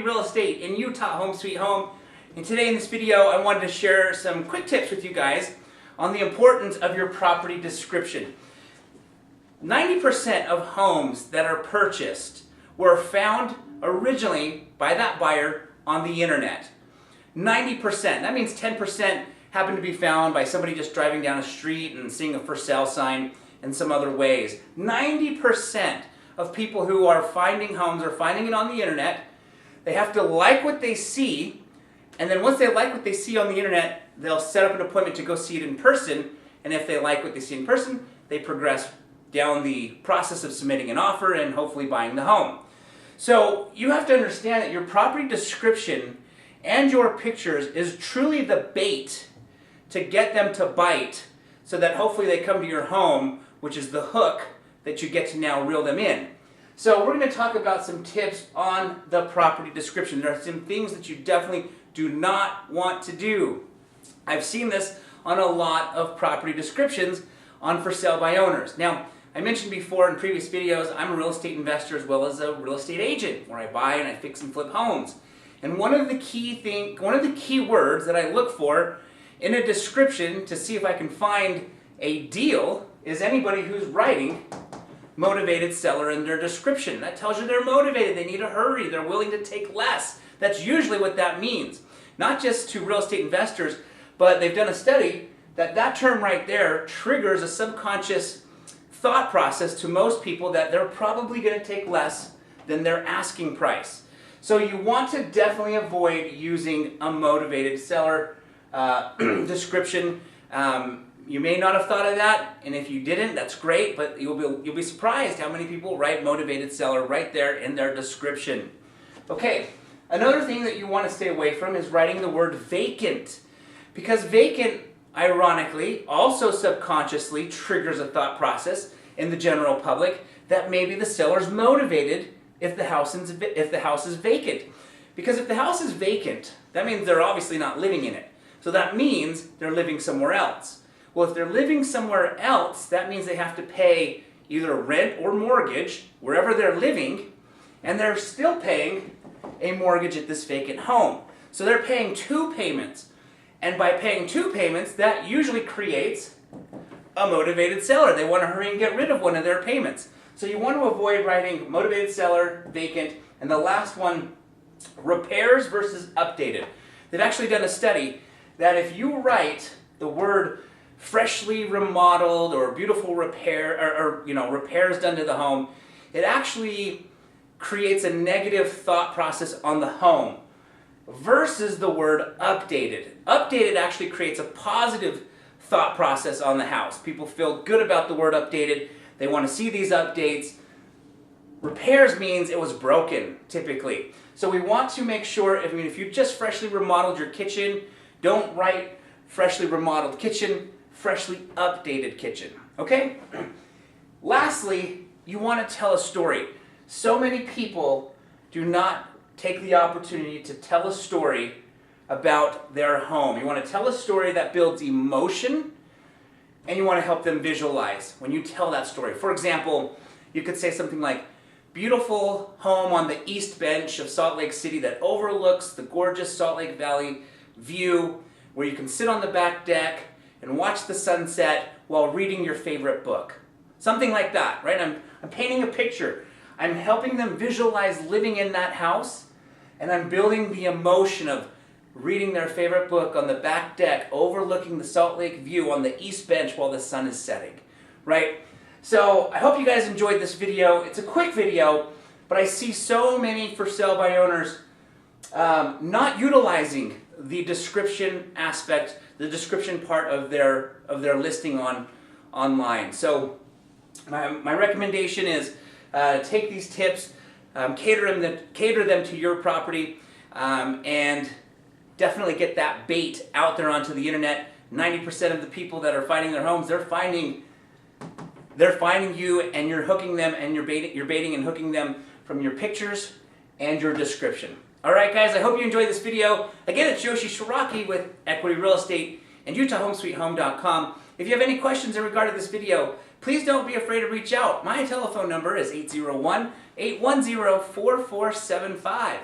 Real Estate in Utah, home sweet home. And today in this video I wanted to share some quick tips with you guys on the importance of your property description. 90% of homes that are purchased were found originally by that buyer on the internet. 90%. That means 10% happened to be found by somebody just driving down a street and seeing a for sale sign and some other ways. 90% of people who are finding homes are finding it on the internet. They have to like what they see, and then once they like what they see on the internet, they'll set up an appointment to go see it in person, and if they like what they see in person, they progress down the process of submitting an offer and hopefully buying the home. So you have to understand that your property description and your pictures is truly the bait to get them to bite, so that hopefully they come to your home, which is the hook that you get to now reel them in. So we're going to talk about some tips on the property description. There are some things that you definitely do not want to do. I've seen this on a lot of property descriptions on for sale by owners. Now, I mentioned before in previous videos, I'm a real estate investor as well as a real estate agent, where I buy and I fix and flip homes. And one of the key words that I look for in a description to see if I can find a deal is anybody who's writing motivated seller in their description. That tells you they're motivated, they need to hurry, they're willing to take less. That's usually what that means. Not just to real estate investors, but they've done a study that term right there triggers a subconscious thought process to most people that they're probably going to take less than their asking price. So you want to definitely avoid using a motivated seller description. You may not have thought of that, and if you didn't, that's great, but you'll be surprised how many people write motivated seller right there in their description. Okay, another thing that you want to stay away from is writing the word vacant, because vacant, ironically, also subconsciously triggers a thought process in the general public that maybe the seller's motivated if the house is vacant. Because if the house is vacant, that means they're obviously not living in it. So that means they're living somewhere else. Well, if they're living somewhere else, that means they have to pay either rent or mortgage wherever they're living, and they're still paying a mortgage at this vacant home. So they're paying two payments. And by paying two payments, that usually creates a motivated seller. They want to hurry and get rid of one of their payments. So you want to avoid writing motivated seller, vacant, and the last one, repairs versus updated. They've actually done a study that if you write the word freshly remodeled or beautiful repair or repairs done to the home, it actually creates a negative thought process on the home versus the word updated. Updated actually creates a positive thought process on the house. People feel good about the word updated. They want to see these updates. Repairs means it was broken, typically. So we want to make sure, if you just freshly remodeled your kitchen, don't write freshly remodeled kitchen, freshly updated kitchen, okay? Lastly, you want to tell a story. So many people do not take the opportunity to tell a story about their home. You want to tell a story that builds emotion, and you want to help them visualize when you tell that story. For example, you could say something like, beautiful home on the east bench of Salt Lake City that overlooks the gorgeous Salt Lake Valley view, where you can sit on the back deck and watch the sunset while reading your favorite book. Something like that, right? I'm painting a picture. I'm helping them visualize living in that house, and I'm building the emotion of reading their favorite book on the back deck, overlooking the Salt Lake view on the east bench while the sun is setting, right? So I hope you guys enjoyed this video. It's a quick video, but I see so many for sale by owners not utilizing the description aspect, the description part of their listing online. So my recommendation is take these tips, cater them to your property, and definitely get that bait out there onto the internet. 90% of the people that are finding their homes, they're finding you, and you're hooking them, and you're baiting and hooking them from your pictures and your description. Alright guys, I hope you enjoyed this video. Again, it's Yoshi Shiraki with Equity Real Estate and UtahHomeSweetHome.com. If you have any questions in regard to this video, please don't be afraid to reach out. My telephone number is 801-810-4475.